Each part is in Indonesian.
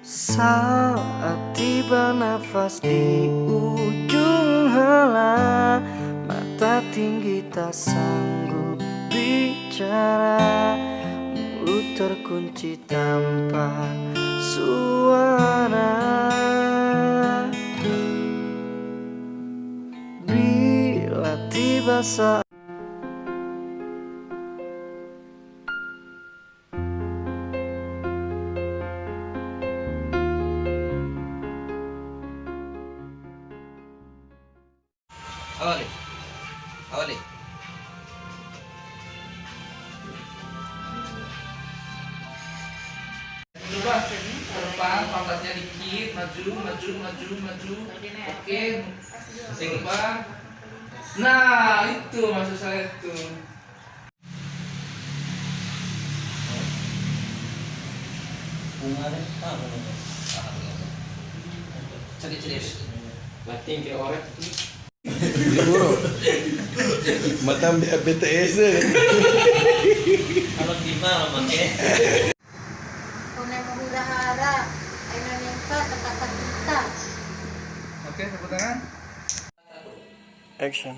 Saat tiba nafas di ujung helah, mata tinggi tak sanggup bicara, mulut terkunci tanpa suara. Bila tiba saat Awali. Coba ke depan, pantatnya dikit, maju. Oke, depan. Nah, itu maksud saya itu. Serius. Batin kayak orang itu. Macam BTS. Kalau gimana makanya? Tunai menghura-hara, aina nengka kata kita. Oke, tepuk tangan. action.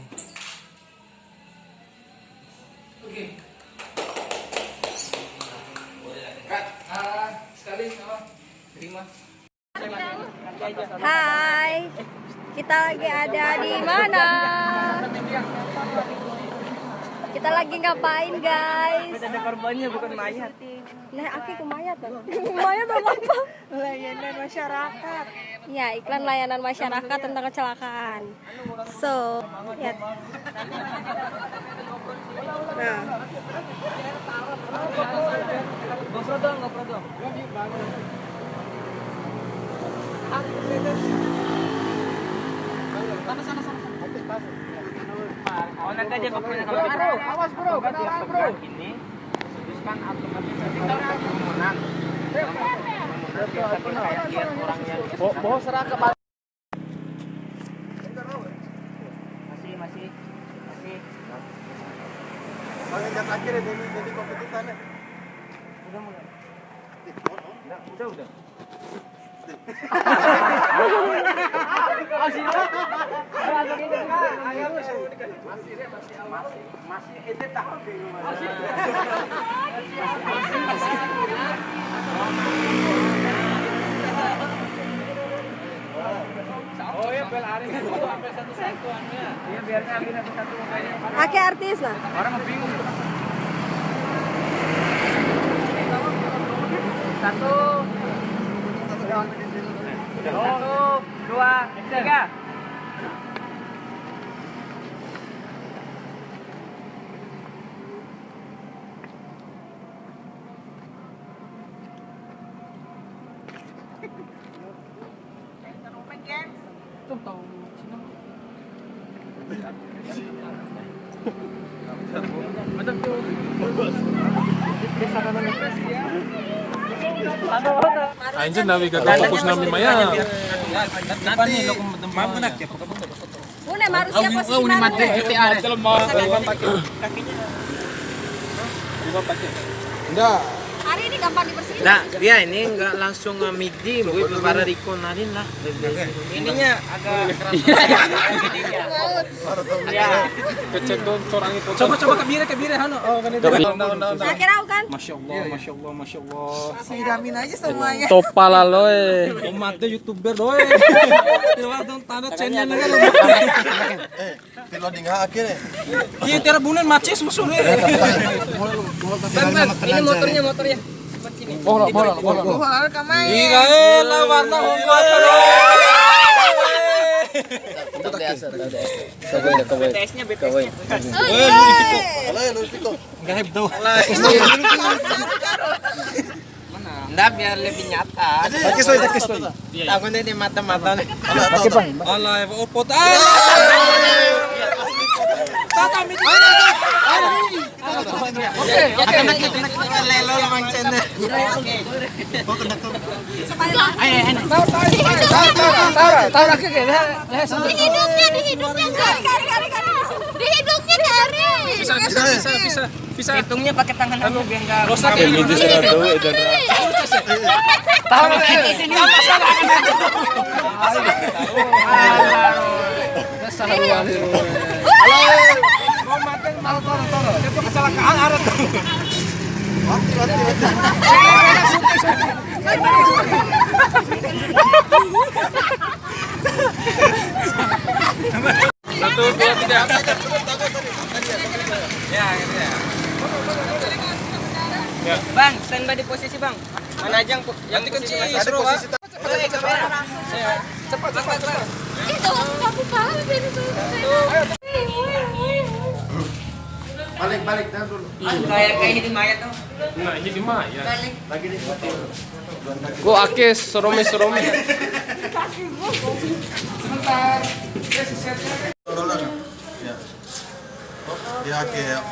Oke. Cut. Sekali sama. Terima. Hai, kita lagi ada di mana? Kita lagi ngapain, guys? Ada korbannya bukan mayat. Nah, aku ke mayat dong. Mayat apa? Layanan masyarakat. Ya, iklan layanan masyarakat tentang kecelakaan. So, lihat. Nah, GoPro dong. Sana. Oh, nanti aja pokoknya kalau kita awas bro, ini tuliskan kerumunan. Kayak lihat orangnya. Bawa serah ke masih. Pakai cat akhir ya, jadi kompetitannya. Udah mulai. Udah. Masih itu tahu Oh ya bel hari sampai satu-satuannya. Iya biarnya ambil satu-satu makanya. Aki artis lah. Orang bingung. Satu, dua, tiga. Anjir nabi kagak fokus nami maya. Nanti mampu nak ya. Una, harusnya posisi mana? Enggak. Hari ini gampang dibersihin. Nah, dia ini enggak langsung midi, Bu, para rikonarin lah. Ininya agak keras. Ya. Kecek dong corang itu. Coba kebiri hano. Oh, kan itu. Nah, kira kan? Masya Allah. Siramin aja semuanya. Topa laloy. Umatnya YouTuber doy. Coba dong tanda channel kan. Tilo di akhir ya. Dia tera bulan macis musuh nih. Ini motornya. Bola. Iya, lah warna ungu apa BTS-nya. Halo, Fiko. Enggak hype tuh. Nggak biar lebih nyata. Takis tuh. Takutnya di mata-mata nih. Pakai bang. Allah, opot. Oke. Lelo lamang channel. Tahu lagi ke. Di hidungnya Bisa. Hitungnya pakai tangan aku biar enggak Rosak ya gitu sih. Tahan ini masalah kan. Dasar wali. Mau makan malah toro. Itu kecelakaan arat. Satu, dua, tiga. Ya, gitu ya. Bang, standby di posisi bang. Mana aja yang dikunci suruh bang. Cepat. Itu kamu paham ini Balik dulu. Kayak ini mayat tuh. Nah, ini di mana ya? Lagi di sini. Gua akis serome. Sebentar. Ya. Dia kayak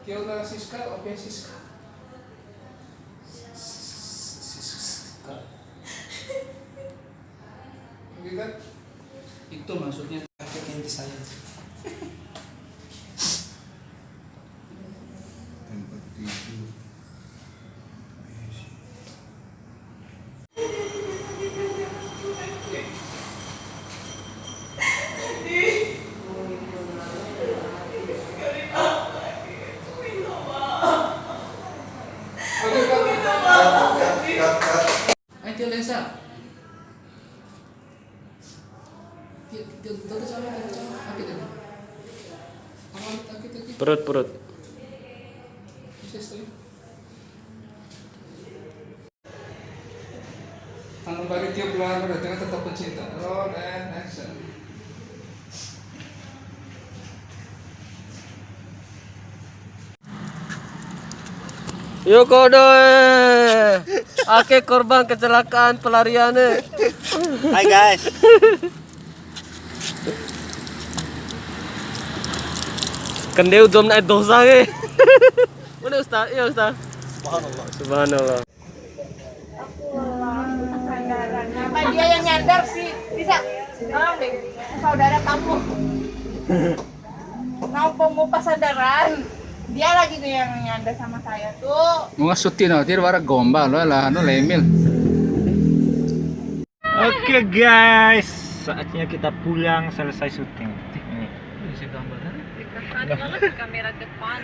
Kyoga Siska, oke Siska. Kan? Itu maksudnya yang di saya. Ayo lensa. Perut. Tangan balik tiap bulan dengan tetap pencinta. Roll and action. Yuk kode. Ake korban kecelakaan pelariannya. Hai guys. Kendeu dom naik dosa ke. Mana Ustaz? Iya Ustaz. Subhanallah. Apa dia yang nyadar sih? Bisa. Tolong deh, saudara kamu. Mau pemupas sadaran. Dia lagi tuh yang nyadar sama saya tuh. Mga suti na, tira para gombal lah, lemil. Oke guys, saatnya kita pulang selesai syuting. Bisa gambar. Dekat banget kamera depan.